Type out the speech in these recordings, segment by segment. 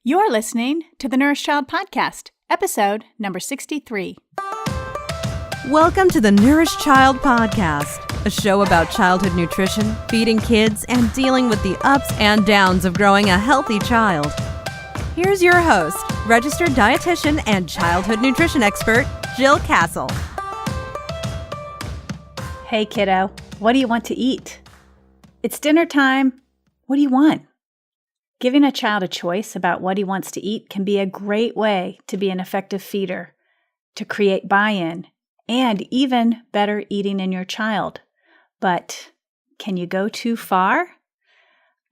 You're listening to the Nourish Child Podcast, episode number 63. Welcome to the Nourish Child Podcast, a show about childhood nutrition, feeding kids, and dealing with the ups and downs of growing a healthy child. Here's your host, registered dietitian and childhood nutrition expert, Jill Castle. Hey kiddo, what do you want to eat? It's dinner time. What do you want? Giving a child a choice about what he wants to eat can be a great way to be an effective feeder, to create buy-in, and even better eating in your child. But can you go too far?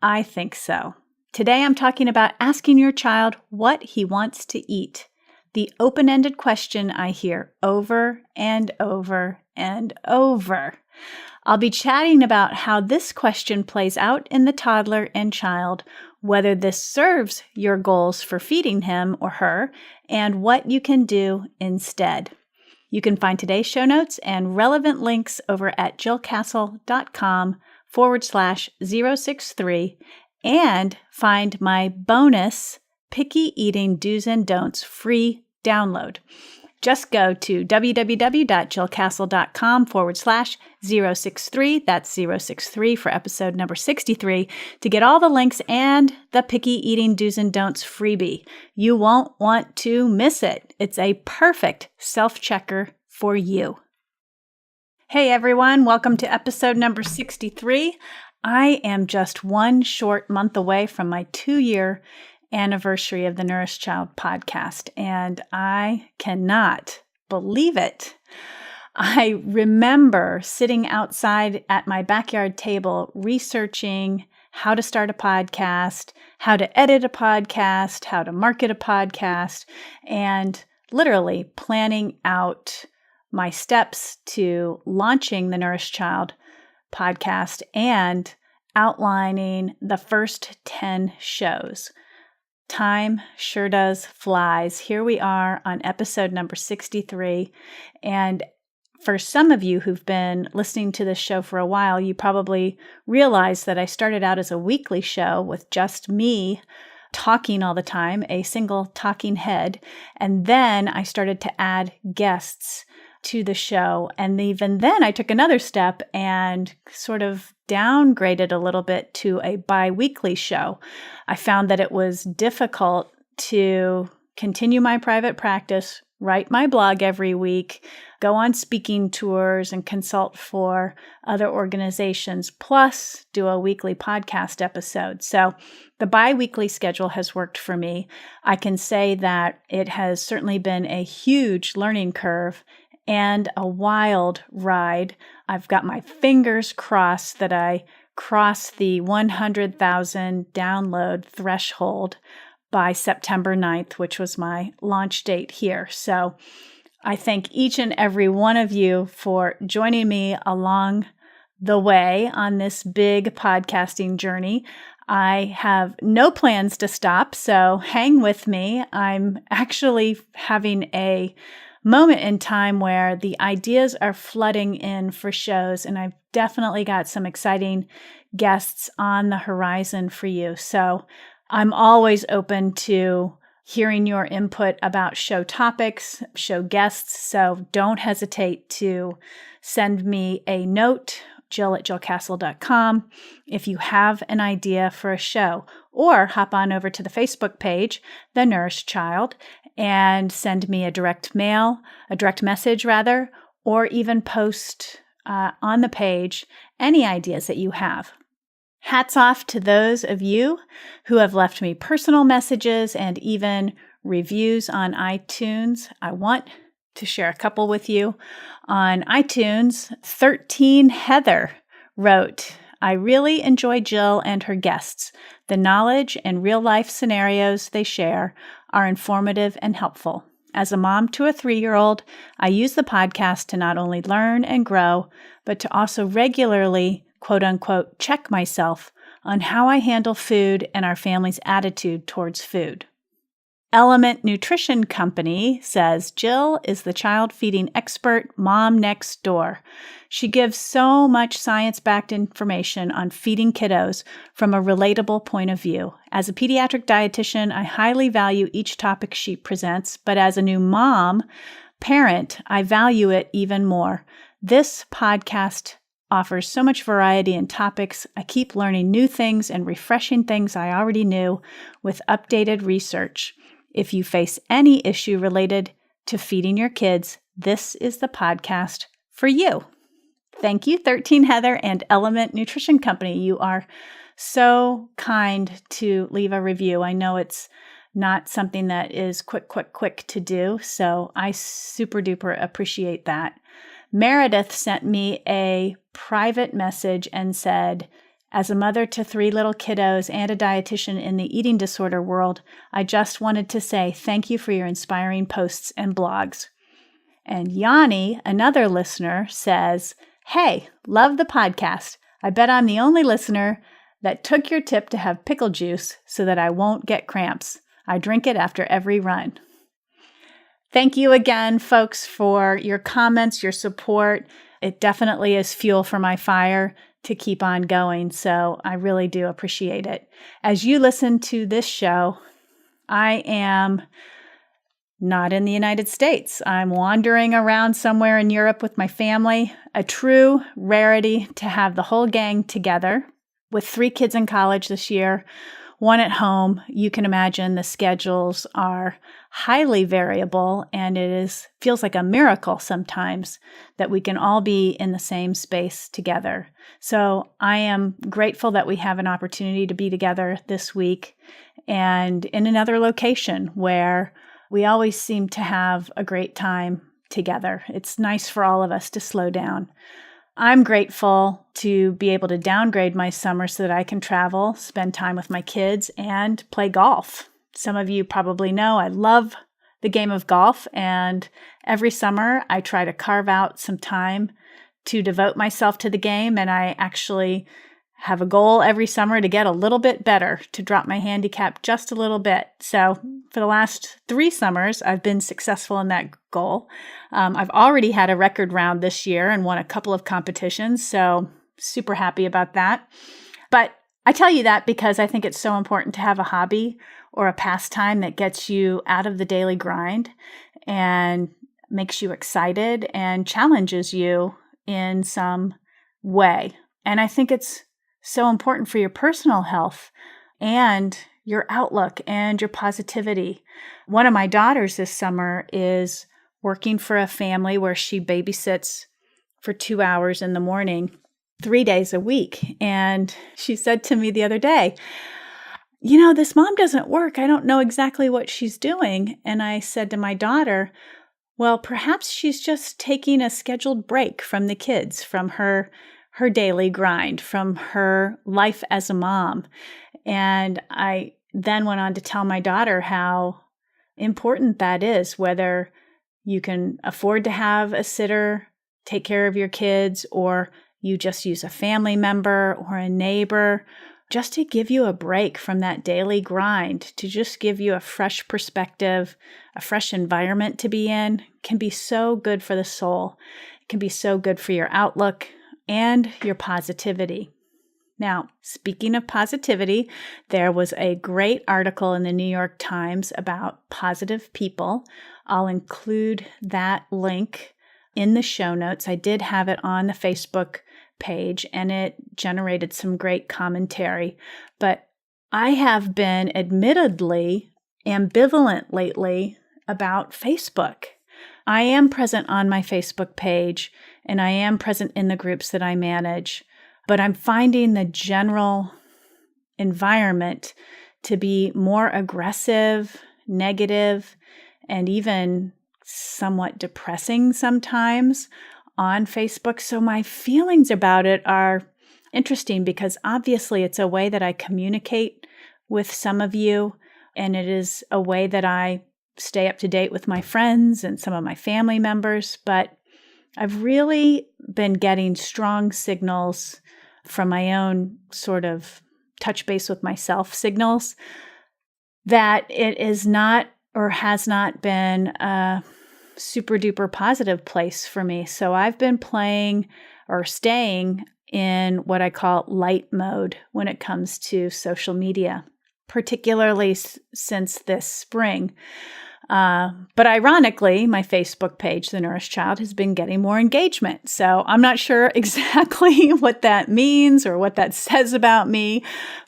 I think so. Today I'm talking about asking your child what he wants to eat, the open-ended question I hear over and over and over. I'll be chatting about how this question plays out in the toddler and child, whether this serves your goals for feeding him or her, and what you can do instead. You can find today's show notes and relevant links over at jillcastle.com/063 and find my bonus Picky Eating Do's and Don'ts free download. Just go to www.jillcastle.com/063. That's 063 for episode number 63 to get all the links and the Picky Eating Do's and Don'ts freebie. You won't want to miss it. It's a perfect self-checker for you. Hey everyone, welcome to episode number 63. I am just one short month away from my 2-year anniversary of the Nourish Child podcast, and I cannot believe it. I remember sitting outside at my backyard table researching how to start a podcast, how to edit a podcast, how to market a podcast, and literally planning out my steps to launching the Nourish Child podcast and outlining the first 10 shows. Time sure does flies. Here we are on episode number 63. And for some of you who've been listening to this show for a while, you probably realize that I started out as a weekly show with just me talking all the time, a single talking head. And then I started to add guests to the show. And even then I took another step and sort of downgraded a little bit to a bi-weekly show. I found that it was difficult to continue my private practice, write my blog every week, go on speaking tours and consult for other organizations, plus do a weekly podcast episode. So the bi-weekly schedule has worked for me. I can say that it has certainly been a huge learning curve and a wild ride. I've got my fingers crossed that I cross the 100,000 download threshold by September 9th, which was my launch date here. So I thank each and every one of you for joining me along the way on this big podcasting journey. I have no plans to stop, so hang with me. I'm actually having a moment in time where the ideas are flooding in for shows, and I've definitely got some exciting guests on the horizon for you. So I'm always open to hearing your input about show topics, show guests, so don't hesitate to send me a note, jill@jillcastle.com, if you have an idea for a show, or hop on over to the Facebook page, The Nourish Child, and send me a direct message, or even post on the page any ideas that you have. Hats off to those of you who have left me personal messages and even reviews on iTunes. I want to share a couple with you. On iTunes, 13 Heather wrote, "I really enjoy Jill and her guests. The knowledge and real-life scenarios they share are informative and helpful. As a mom to a 3-year-old, I use the podcast to not only learn and grow, but to also regularly, quote-unquote, check myself on how I handle food and our family's attitude towards food." Element Nutrition Company says, Jill is the child feeding expert mom next door. She gives so much science-backed information on feeding kiddos from a relatable point of view. As a pediatric dietitian, I highly value each topic she presents, but as a new parent, I value it even more. This podcast offers so much variety in topics. I keep learning new things and refreshing things I already knew with updated research. If you face any issue related to feeding your kids, this is the podcast for you. Thank you, 13 Heather and Element Nutrition Company. You are so kind to leave a review. I know it's not something that is quick to do, so I super duper appreciate that. Meredith sent me a private message and said, as a mother to 3 little kiddos and a dietitian in the eating disorder world, I just wanted to say thank you for your inspiring posts and blogs. And Yanni, another listener, says, hey, love the podcast. I bet I'm the only listener that took your tip to have pickle juice so that I won't get cramps. I drink it after every run. Thank you again, folks, for your comments, your support. It definitely is fuel for my fire to keep on going, so I really do appreciate it. As you listen to this show, I am not in the United States. I'm wandering around somewhere in Europe with my family, a true rarity to have the whole gang together. With 3 kids in college this year, 1 at home, you can imagine the schedules are highly variable, and it feels like a miracle sometimes that we can all be in the same space together. So I am grateful that we have an opportunity to be together this week and in another location where we always seem to have a great time together. It's nice for all of us to slow down. I'm grateful to be able to downgrade my summer so that I can travel, spend time with my kids, and play golf. Some of you probably know I love the game of golf, and every summer I try to carve out some time to devote myself to the game, and I actually have a goal every summer to get a little bit better, to drop my handicap just a little bit. So for the last 3 summers, I've been successful in that goal. I've already had a record round this year and won a couple of competitions, so super happy about that. But I tell you that because I think it's so important to have a hobby or a pastime that gets you out of the daily grind and makes you excited and challenges you in some way. And I think it's so important for your personal health and your outlook and your positivity. One of my daughters this summer is working for a family where she babysits for 2 hours in the morning, 3 days a week. And she said to me the other day, this mom doesn't work. I don't know exactly what she's doing. And I said to my daughter, well, perhaps she's just taking a scheduled break from the kids, from her daily grind, from her life as a mom. And I then went on to tell my daughter how important that is, whether you can afford to have a sitter take care of your kids, or you just use a family member or a neighbor, just to give you a break from that daily grind, to just give you a fresh perspective, a fresh environment to be in, can be so good for the soul. It can be so good for your outlook and your positivity. Now, speaking of positivity, there was a great article in the New York Times about positive people. I'll include that link in the show notes. I did have it on the Facebook page, and it generated some great commentary. But I have been admittedly ambivalent lately about Facebook. I am present on my Facebook page, and I am present in the groups that I manage, but I'm finding the general environment to be more aggressive, negative, and even somewhat depressing sometimes on Facebook. So my feelings about it are interesting because obviously it's a way that I communicate with some of you, and it is a way that I stay up to date with my friends and some of my family members. But I've really been getting strong signals from my own sort of touch base with myself signals that it is not or has not been a super duper positive place for me. So I've been playing or staying in what I call light mode when it comes to social media, particularly since this spring. But ironically, my Facebook page, The Nourished Child, has been getting more engagement. So I'm not sure exactly what that means or what that says about me,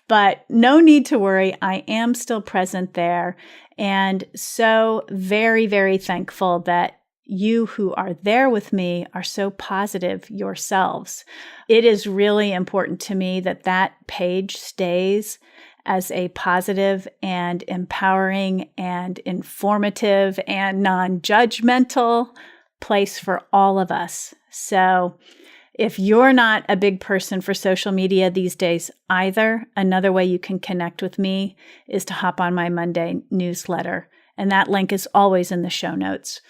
but no need to worry. I am still present there, and so very, very thankful that you who are there with me are so positive yourselves. It is really important to me that that page stays as a positive and empowering and informative and non-judgmental place for all of us. So if you're not a big person for social media these days either, another way you can connect with me is to hop on my Monday newsletter, and that link is always in the show notes.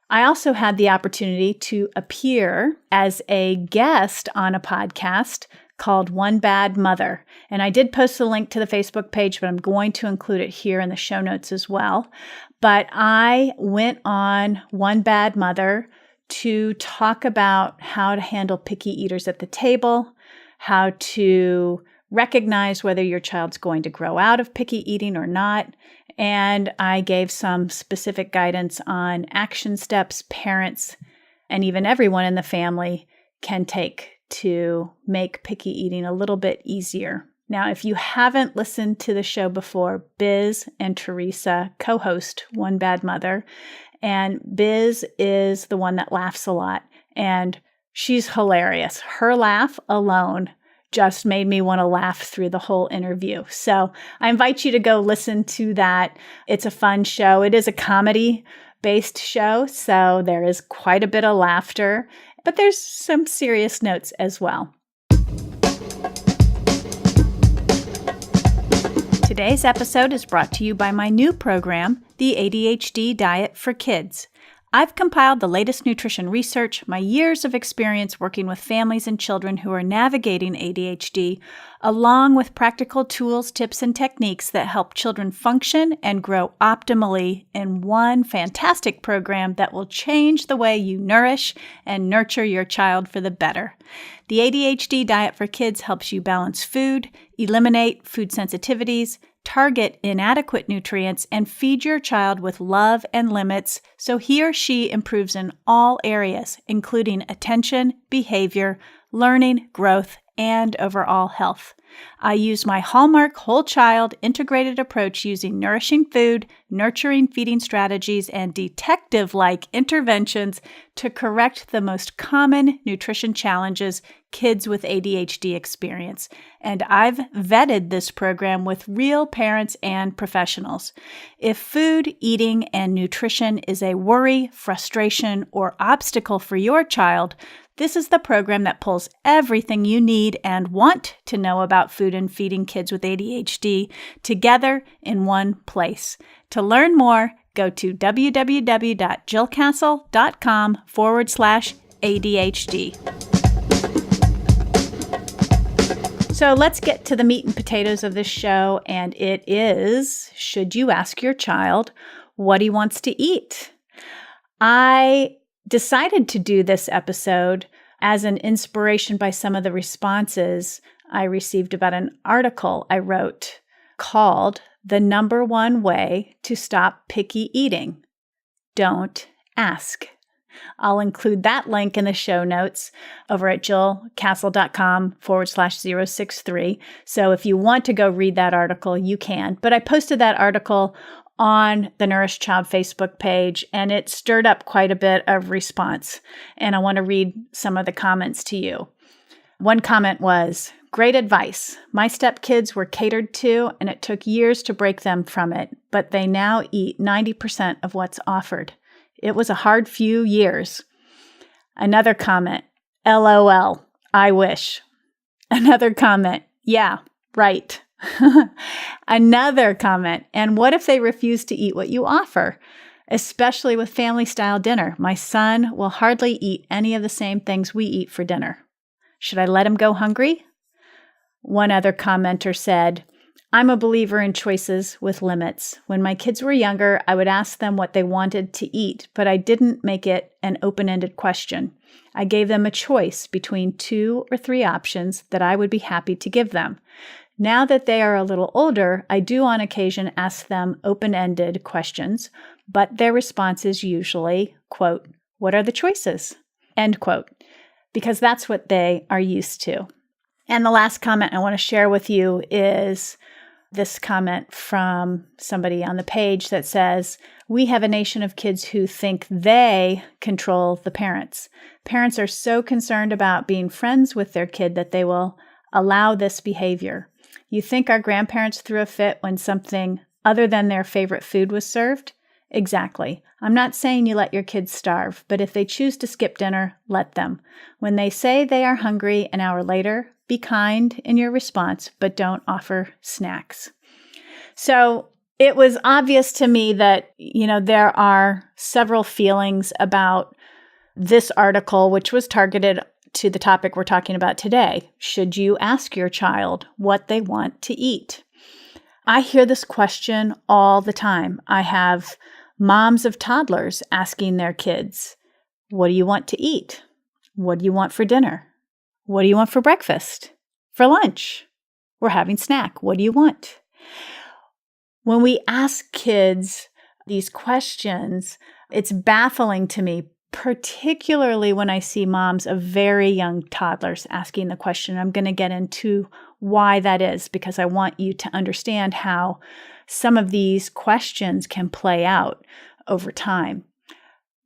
I also had the opportunity to appear as a guest on a podcast called One Bad Mother. And I did post the link to the Facebook page, but I'm going to include it here in the show notes as well. But I went on One Bad Mother to talk about how to handle picky eaters at the table, how to recognize whether your child's going to grow out of picky eating or not. And I gave some specific guidance on action steps parents and even everyone in the family can take to make picky eating a little bit easier. Now, if you haven't listened to the show before, Biz and Teresa co-host One Bad Mother, and Biz is the one that laughs a lot, and she's hilarious. Her laugh alone just made me want to laugh through the whole interview. So I invite you to go listen to that. It's a fun show. It is a comedy-based show, so there is quite a bit of laughter, but there's some serious notes as well. Today's episode is brought to you by my new program, the ADHD Diet for Kids. I've compiled the latest nutrition research, my years of experience working with families and children who are navigating ADHD, along with practical tools, tips, and techniques that help children function and grow optimally in one fantastic program that will change the way you nourish and nurture your child for the better. The ADHD Diet for Kids helps you balance food, eliminate food sensitivities, target inadequate nutrients, and feed your child with love and limits so he or she improves in all areas, including attention, behavior, learning, growth, and overall health. I use my hallmark whole child integrated approach using nourishing food, nurturing feeding strategies, and detective-like interventions to correct the most common nutrition challenges kids with ADHD experience. And I've vetted this program with real parents and professionals. If food, eating, and nutrition is a worry, frustration, or obstacle for your child, this is the program that pulls everything you need and want to know about food and feeding kids with ADHD together in one place. To learn more, go to www.jillcastle.com/ADHD. So let's get to the meat and potatoes of this show, and it is, should you ask your child what he wants to eat? I decided to do this episode as an inspiration by some of the responses I received about an article I wrote called The Number One Way to Stop Picky Eating. Don't ask. I'll include that link in the show notes over at jillcastle.com/063. So if you want to go read that article, you can. But I posted that article on the Nourished Child Facebook page, and it stirred up quite a bit of response. And I want to read some of the comments to you. One comment was, "Great advice. My stepkids were catered to, and it took years to break them from it, but they now eat 90% of what's offered. It was a hard few years." Another comment, "LOL, I wish." Another comment, "Yeah, right." Another comment, "And what if they refuse to eat what you offer? Especially with family-style dinner. My son will hardly eat any of the same things we eat for dinner. Should I let him go hungry?" One other commenter said, I'm a believer in choices with limits. When my kids were younger, I would ask them what they wanted to eat, but I didn't make it an open-ended question. I gave them a choice between 2 or 3 options that I would be happy to give them. Now that they are a little older, I do on occasion ask them open-ended questions, but their response is usually, quote, "What are the choices?" End quote, because that's what they are used to. And the last comment I want to share with you is this comment from somebody on the page that says, "We have a nation of kids who think they control the parents. Parents are so concerned about being friends with their kid that they will allow this behavior. You think our grandparents threw a fit when something other than their favorite food was served? Exactly. I'm not saying you let your kids starve, but if they choose to skip dinner, let them. When they say they are hungry an hour later, be kind in your response, but don't offer snacks." So it was obvious to me that, there are several feelings about this article, which was targeted to the topic we're talking about today. Should you ask your child what they want to eat? I hear this question all the time. I have moms of toddlers asking their kids, "What do you want to eat? What do you want for dinner? What do you want for breakfast? For lunch? We're having snack. What do you want?" When we ask kids these questions, it's baffling to me, particularly when I see moms of very young toddlers asking the question. I'm going to get into why that is, because I want you to understand how some of these questions can play out over time.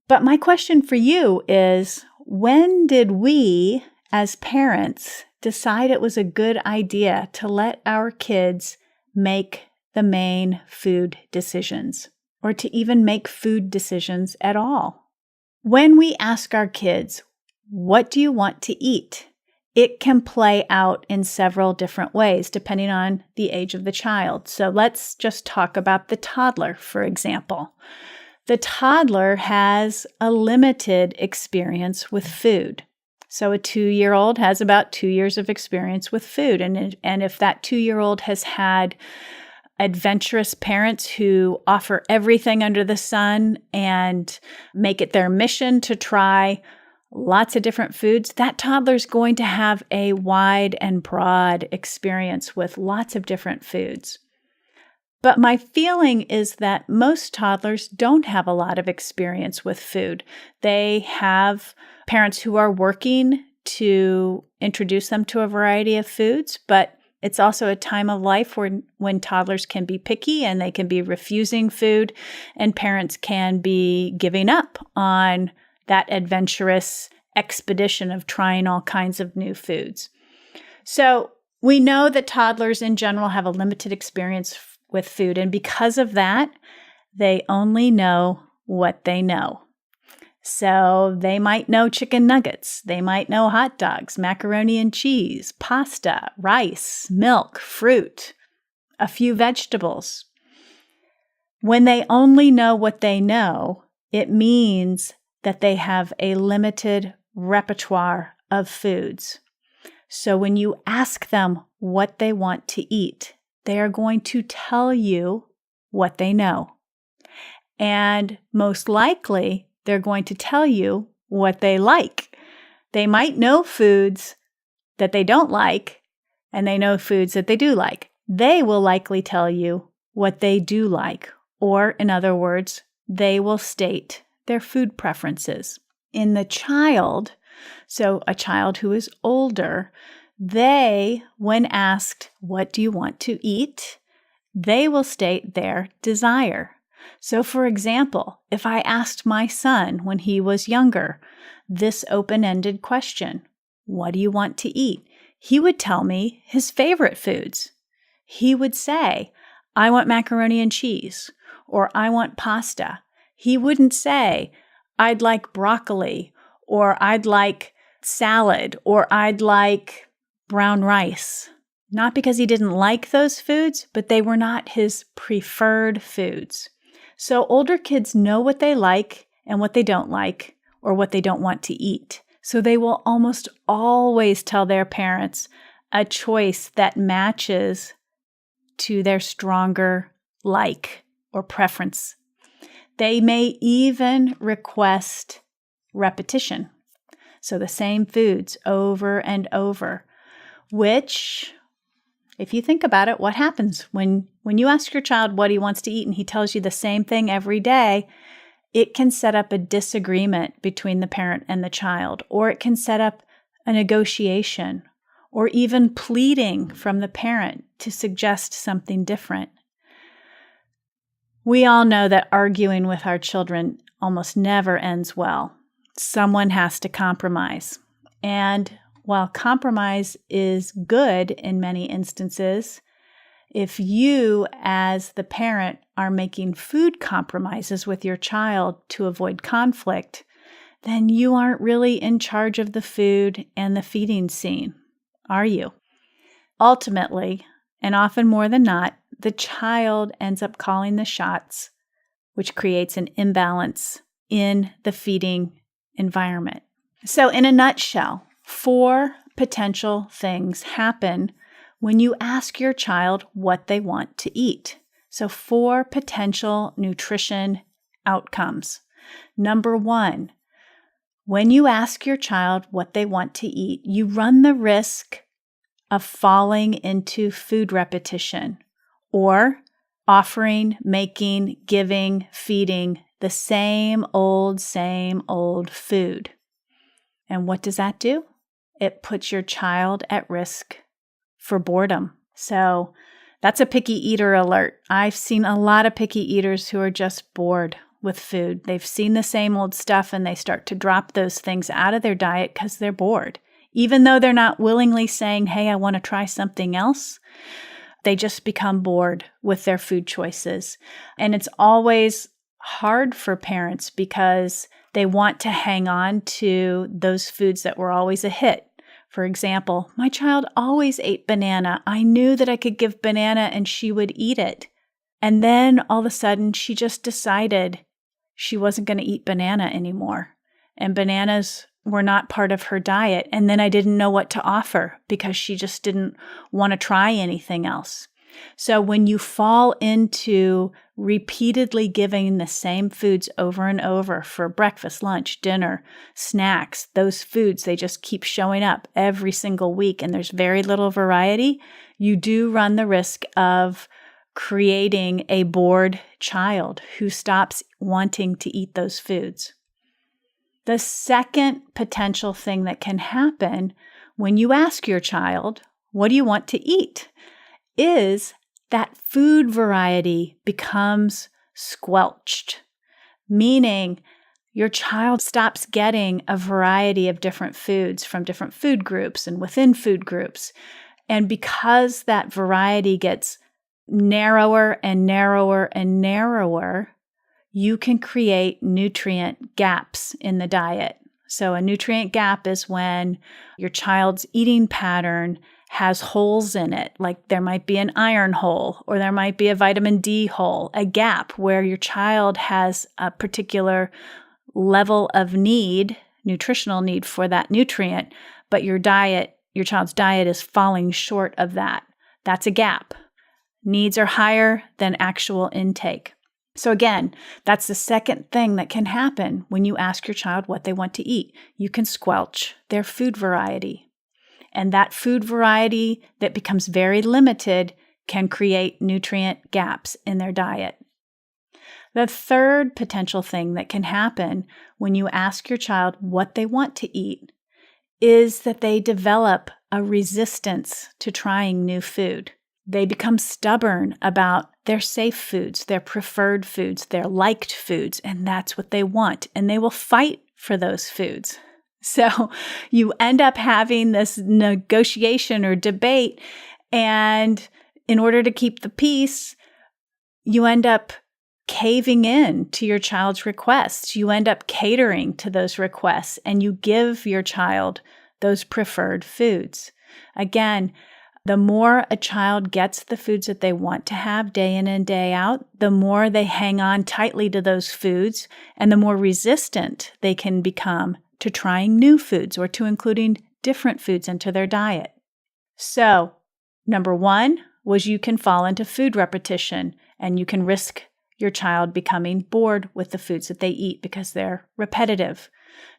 But my question for you is, when did we, as parents, decide it was a good idea to let our kids make the main food decisions, or to even make food decisions at all? When we ask our kids, "What do you want to eat?" it can play out in several different ways depending on the age of the child. So let's just talk about the toddler, for example. The toddler has a limited experience with food. So a 2-year-old has about 2 years of experience with food. And if that 2-year-old has had adventurous parents who offer everything under the sun and make it their mission to try lots of different foods, that toddler's going to have a wide and broad experience with lots of different foods. But my feeling is that most toddlers don't have a lot of experience with food. They have parents who are working to introduce them to a variety of foods, but it's also a time of life when toddlers can be picky and they can be refusing food, and parents can be giving up on that adventurous expedition of trying all kinds of new foods. So we know that toddlers in general have a limited experience with food, and because of that, they only know what they know. So they might know chicken nuggets, they might know hot dogs, macaroni and cheese, pasta, rice, milk, fruit, a few vegetables. When they only know what they know, it means that they have a limited repertoire of foods. So when you ask them what they want to eat, they are going to tell you what they know. And most likely, they're going to tell you what they like. They might know foods that they don't like, and they know foods that they do like. They will likely tell you what they do like, or in other words, they will state their food preferences. In the child, so a child who is older, they, when asked, "What do you want to eat?" they will state their desire. So for example, if I asked my son when he was younger this open-ended question, "What do you want to eat?" he would tell me his favorite foods. He would say, "I want macaroni and cheese," or "I want pasta." He wouldn't say, "I'd like broccoli," or "I'd like salad," or "I'd like brown rice." Not because he didn't like those foods, but they were not his preferred foods. So older kids know what they like and what they don't like, or what they don't want to eat. So they will almost always tell their parents a choice that matches to their stronger like or preference. They may even request repetition. So the same foods over and over, which, if you think about it, what happens when you ask your child what he wants to eat and he tells you the same thing every day? It can set up a disagreement between the parent and the child, or it can set up a negotiation, or even pleading from the parent to suggest something different. We all know that arguing with our children almost never ends well. Someone has to compromise. And while compromise is good in many instances, if you, as the parent, are making food compromises with your child to avoid conflict, then you aren't really in charge of the food and the feeding scene, are you? Ultimately, and often more than not, the child ends up calling the shots, which creates an imbalance in the feeding environment. So in a nutshell, 4 potential things happen when you ask your child what they want to eat. So 4 potential nutrition outcomes. Number 1, when you ask your child what they want to eat, you run the risk of falling into food repetition or offering, making, giving, feeding the same old food. And what does that do? It puts your child at risk for boredom. So that's a picky eater alert. I've seen a lot of picky eaters who are just bored with food. They've seen the same old stuff and they start to drop those things out of their diet because they're bored. Even though they're not willingly saying, hey, I want to try something else, they just become bored with their food choices. And it's always hard for parents because they want to hang on to those foods that were always a hit. For example, my child always ate banana. I knew that I could give banana and she would eat it. And then all of a sudden, she just decided she wasn't going to eat banana anymore. And bananas were not part of her diet. And then I didn't know what to offer because she just didn't want to try anything else. So when you fall into repeatedly giving the same foods over and over for breakfast, lunch, dinner, snacks, those foods, they just keep showing up every single week and there's very little variety, you do run the risk of creating a bored child who stops wanting to eat those foods. The second potential thing that can happen when you ask your child, what do you want to eat? Is that food variety becomes squelched, meaning your child stops getting a variety of different foods from different food groups and within food groups. And because that variety gets narrower and narrower and narrower, you can create nutrient gaps in the diet. So a nutrient gap is when your child's eating pattern has holes in it, like there might be an iron hole or there might be a vitamin D hole, a gap where your child has a particular level of need, nutritional need for that nutrient, but your child's diet is falling short of that. That's a gap. Needs are higher than actual intake. So again, that's the second thing that can happen when you ask your child what they want to eat. You can squelch their food variety. And that food variety that becomes very limited can create nutrient gaps in their diet. The third potential thing that can happen when you ask your child what they want to eat is that they develop a resistance to trying new food. They become stubborn about their safe foods, their preferred foods, their liked foods, and that's what they want. And they will fight for those foods. So you end up having this negotiation or debate, and in order to keep the peace, you end up caving in to your child's requests. You end up catering to those requests, and you give your child those preferred foods. Again, the more a child gets the foods that they want to have day in and day out, the more they hang on tightly to those foods, and the more resistant they can become to trying new foods or to including different foods into their diet. So, number 1, was you can fall into food repetition and you can risk your child becoming bored with the foods that they eat because they're repetitive.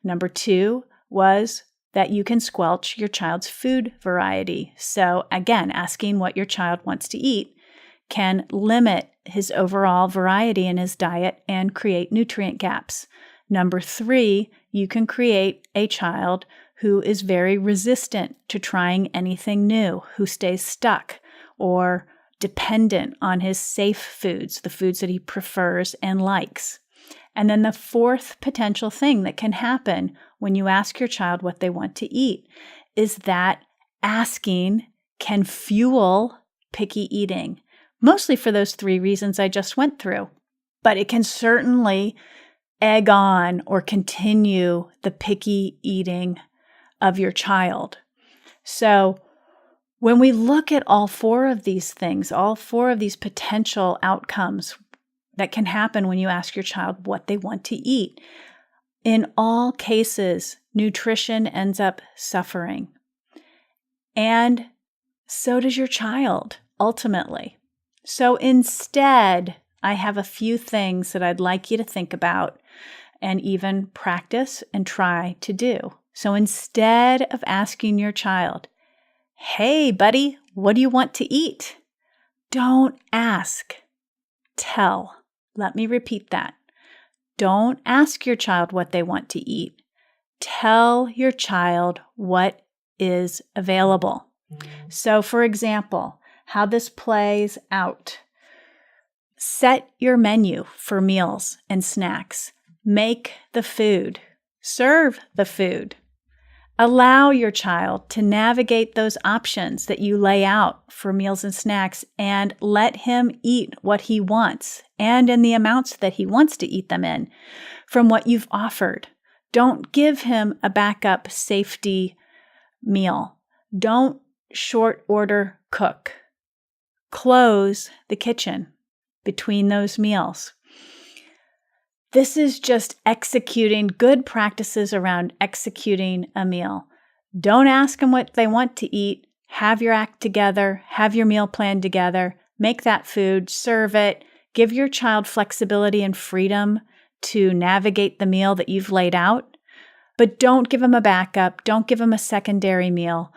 Number 2 was that you can squelch your child's food variety. So again, asking what your child wants to eat can limit his overall variety in his diet and create nutrient gaps. Number 3, you can create a child who is very resistant to trying anything new, who stays stuck or dependent on his safe foods, the foods that he prefers and likes. And then the 4th potential thing that can happen when you ask your child what they want to eat is that asking can fuel picky eating, mostly for those 3 reasons I just went through. But it can certainly egg on or continue the picky eating of your child. So when we look at all 4 of these things, all 4 of these potential outcomes that can happen when you ask your child what they want to eat, in all cases, nutrition ends up suffering. And so does your child, ultimately. So instead, I have a few things that I'd like you to think about and even practice and try to do. So instead of asking your child, "Hey, buddy, what do you want to eat?" Don't ask. Tell. Let me repeat that. Don't ask your child what they want to eat. Tell your child what is available. So, for example, how this plays out. Set your menu for meals and snacks. Make the food. Serve the food. Allow your child to navigate those options that you lay out for meals and snacks and let him eat what he wants and in the amounts that he wants to eat them in from what you've offered. Don't give him a backup safety meal. Don't short order cook. Close the kitchen between those meals. This is just executing good practices around executing a meal. Don't ask them what they want to eat. Have your act together. Have your meal plan together. Make that food. Serve it. Give your child flexibility and freedom to navigate the meal that you've laid out. But don't give him a backup. Don't give him a secondary meal.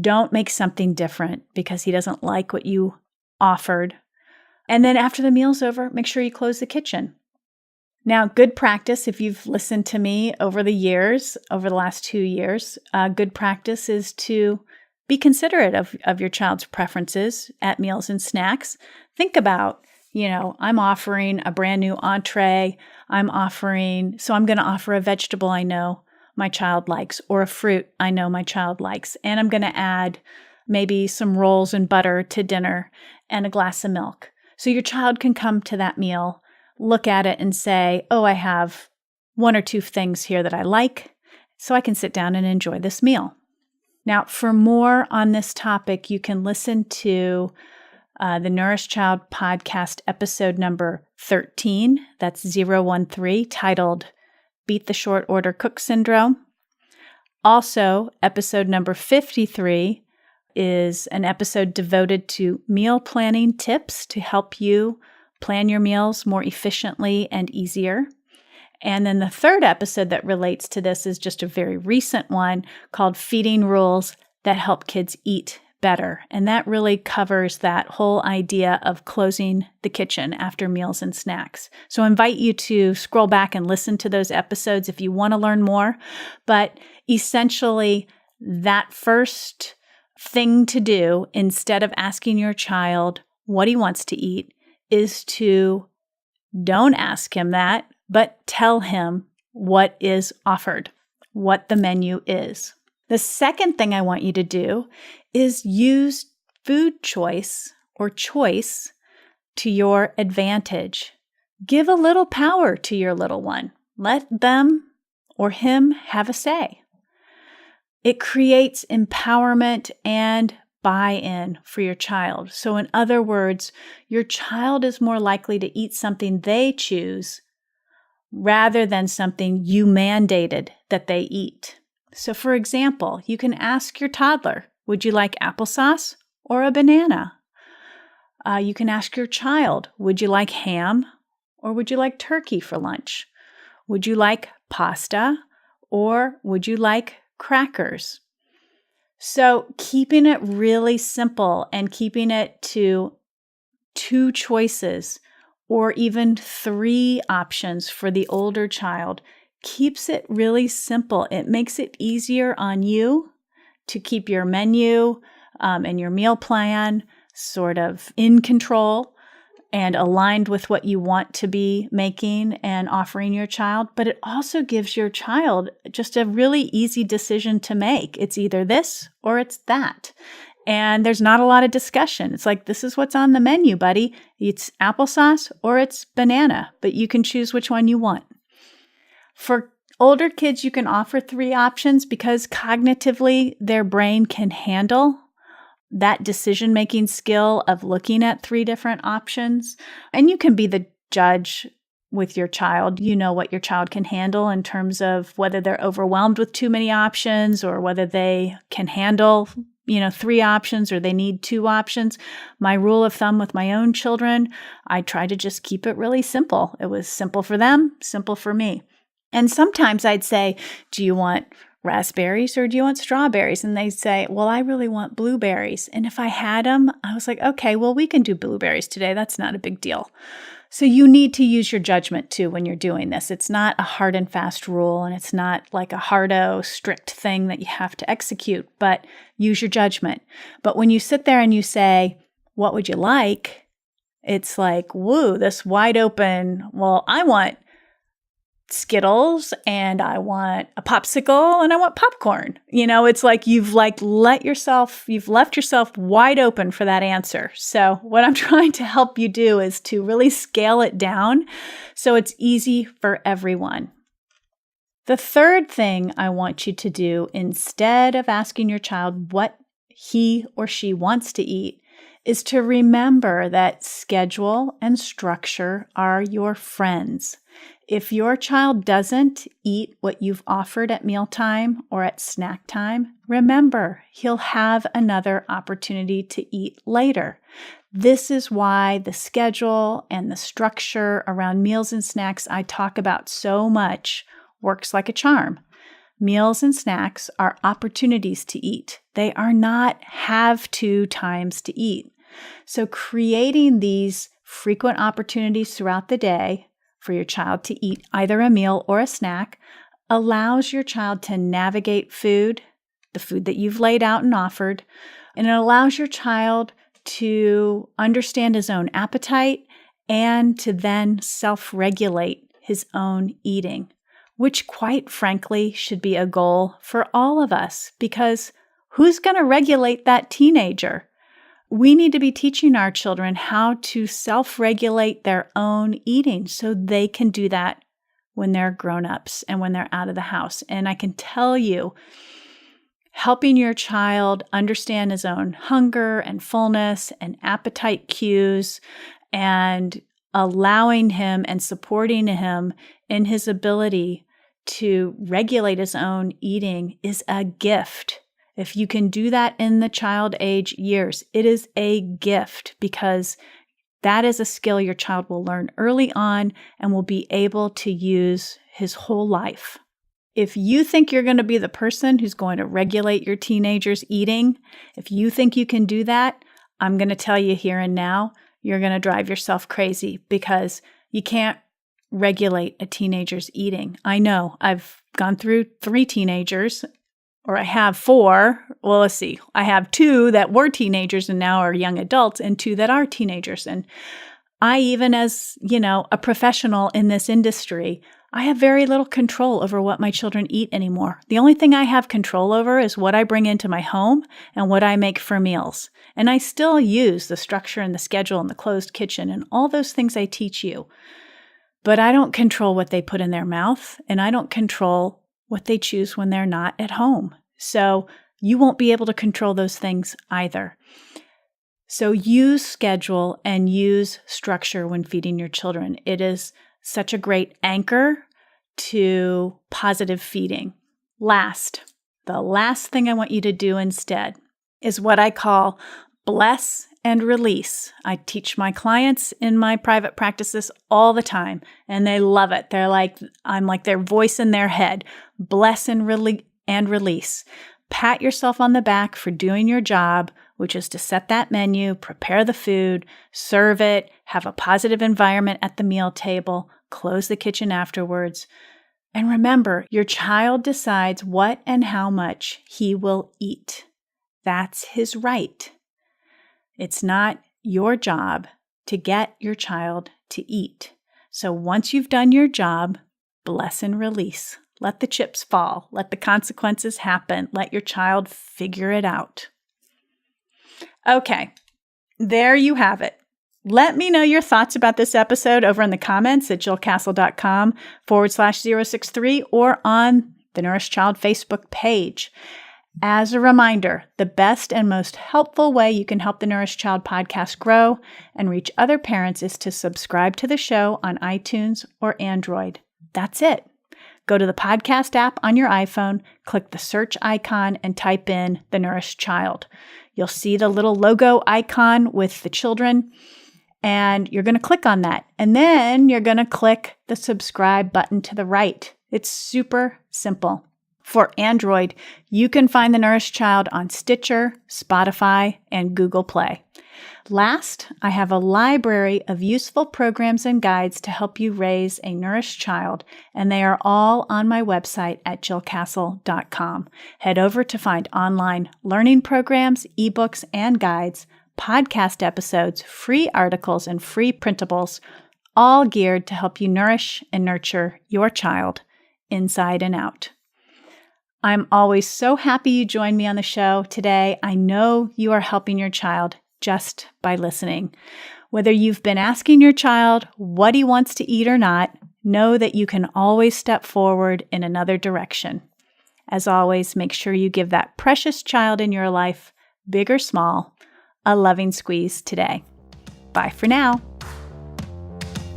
Don't make something different because he doesn't like what you offered. And then after the meal's over, make sure you close the kitchen. Now, good practice, if you've listened to me over the years, over the last 2 years, good practice is to be considerate of your child's preferences at meals and snacks. Think about, I'm offering a brand new entree. So I'm going to offer a vegetable I know my child likes or a fruit I know my child likes. And I'm going to add maybe some rolls and butter to dinner and a glass of milk. So your child can come to that meal, look at it and say, oh, I have 1 or 2 things here that I like, so I can sit down and enjoy this meal. Now, for more on this topic, you can listen to the Nourished Child podcast episode number 13, that's 013, titled Beat the Short Order Cook Syndrome. Also, episode number 53 is an episode devoted to meal planning tips to help you plan your meals more efficiently and easier. And then the 3rd episode that relates to this is just a very recent one called Feeding Rules That Help Kids Eat Better. And that really covers that whole idea of closing the kitchen after meals and snacks. So I invite you to scroll back and listen to those episodes if you want to learn more. But essentially, that first thing to do, instead of asking your child what he wants to eat, is to don't ask him that, but tell him what is offered, what the menu is. The second thing I want you to do is use food choice or choice to your advantage. Give a little power to your little one. Let them or him have a say. It creates empowerment and buy-in for your child. So in other words, your child is more likely to eat something they choose rather than something you mandated that they eat. So for example, you can ask your toddler, would you like applesauce or a banana? You can ask your child, would you like ham or would you like turkey for lunch? Would you like pasta or would you like crackers? So keeping it really simple and keeping it to 2 choices or even 3 options for the older child keeps it really simple. It makes it easier on you to keep your menu and your meal plan sort of in control and aligned with what you want to be making and offering your child. But it also gives your child just a really easy decision to make. It's either this or it's that. And there's not a lot of discussion. It's like, this is what's on the menu, buddy. It's applesauce or it's banana, but you can choose which one you want. For older kids, you can offer 3 options because cognitively their brain can handle that decision-making skill of looking at 3 different options. And you can be the judge with your child. You know what your child can handle in terms of whether they're overwhelmed with too many options or whether they can handle 3 options or they need 2 options. My rule of thumb with my own children, I try to just keep it really simple. It was simple for them, simple for me. And sometimes I'd say, do you want raspberries or do you want strawberries? And they'd say, well, I really want blueberries. And if I had them, I was like, okay, well, we can do blueberries today. That's not a big deal. So you need to use your judgment too when you're doing this. It's not a hard and fast rule, and it's not like a hardo, strict thing that you have to execute, but use your judgment. But when you sit there and you say, what would you like? It's like, woo, this wide open, well, I want Skittles and I want a popsicle and I want popcorn. It's like you've left yourself wide open for that answer. So what I'm trying to help you do is to really scale it down so it's easy for everyone. The third thing I want you to do, instead of asking your child what he or she wants to eat, is to remember that schedule and structure are your friends. If your child doesn't eat what you've offered at mealtime or at snack time, remember, he'll have another opportunity to eat later. This is why the schedule and the structure around meals and snacks I talk about so much works like a charm. Meals and snacks are opportunities to eat. They are not have-to times to eat. So creating these frequent opportunities throughout the day for your child to eat either a meal or a snack allows your child to navigate food, the food that you've laid out and offered, and it allows your child to understand his own appetite and to then self-regulate his own eating, which quite frankly should be a goal for all of us, because who's going to regulate that teenager? We need to be teaching our children how to self-regulate their own eating so they can do that when they're grown-ups and when they're out of the house. And I can tell you, helping your child understand his own hunger and fullness and appetite cues and allowing him and supporting him in his ability to regulate his own eating is a gift. If you can do that in the child age years, it is a gift because that is a skill your child will learn early on and will be able to use his whole life. If you think you're going to be the person who's going to regulate your teenager's eating, if you think you can do that, I'm going to tell you here and now, you're going to drive yourself crazy because you can't regulate a teenager's eating. I know I've gone through 3 teenagers. Or I have 4, well, let's see, I have 2 that were teenagers and now are young adults and 2 that are teenagers. And I, even as, a professional in this industry, I have very little control over what my children eat anymore. The only thing I have control over is what I bring into my home and what I make for meals. And I still use the structure and the schedule and the closed kitchen and all those things I teach you. But I don't control what they put in their mouth, and I don't control what they choose when they're not at home. So you won't be able to control those things either. So use schedule and use structure when feeding your children. It is such a great anchor to positive feeding. The last thing I want you to do instead is what I call bless and release. I teach my clients in my private practices all the time, and they love it. I'm like their voice in their head. Bless and release. Pat yourself on the back for doing your job, which is to set that menu, prepare the food, serve it, have a positive environment at the meal table, close the kitchen afterwards. And remember, your child decides what and how much he will eat. That's his right. It's not your job to get your child to eat. So once you've done your job, bless and release. Let the chips fall. Let the consequences happen. Let your child figure it out. Okay, there you have it. Let me know your thoughts about this episode over in the comments at jillcastle.com/063 or on the Nourished Child Facebook page. As a reminder, the best and most helpful way you can help the Nourished Child podcast grow and reach other parents is to subscribe to the show on iTunes or Android. That's it. Go to the podcast app on your iPhone, click the search icon, and type in The Nourished Child. You'll see the little logo icon with the children, and you're going to click on that. And then you're going to click the subscribe button to the right. It's super simple. For Android, you can find The Nourished Child on Stitcher, Spotify, and Google Play. Last, I have a library of useful programs and guides to help you raise a nourished child, and they are all on my website at jillcastle.com. Head over to find online learning programs, ebooks, and guides, podcast episodes, free articles, and free printables, all geared to help you nourish and nurture your child inside and out. I'm always so happy you joined me on the show today. I know you are helping your child just by listening. Whether you've been asking your child what he wants to eat or not, know that you can always step forward in another direction. As always, make sure you give that precious child in your life, big or small, a loving squeeze today. Bye for now.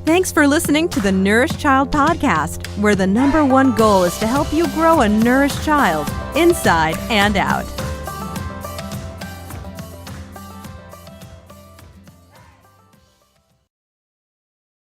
Thanks for listening to the Nourished Child podcast, where the #1 goal is to help you grow a nourished child inside and out.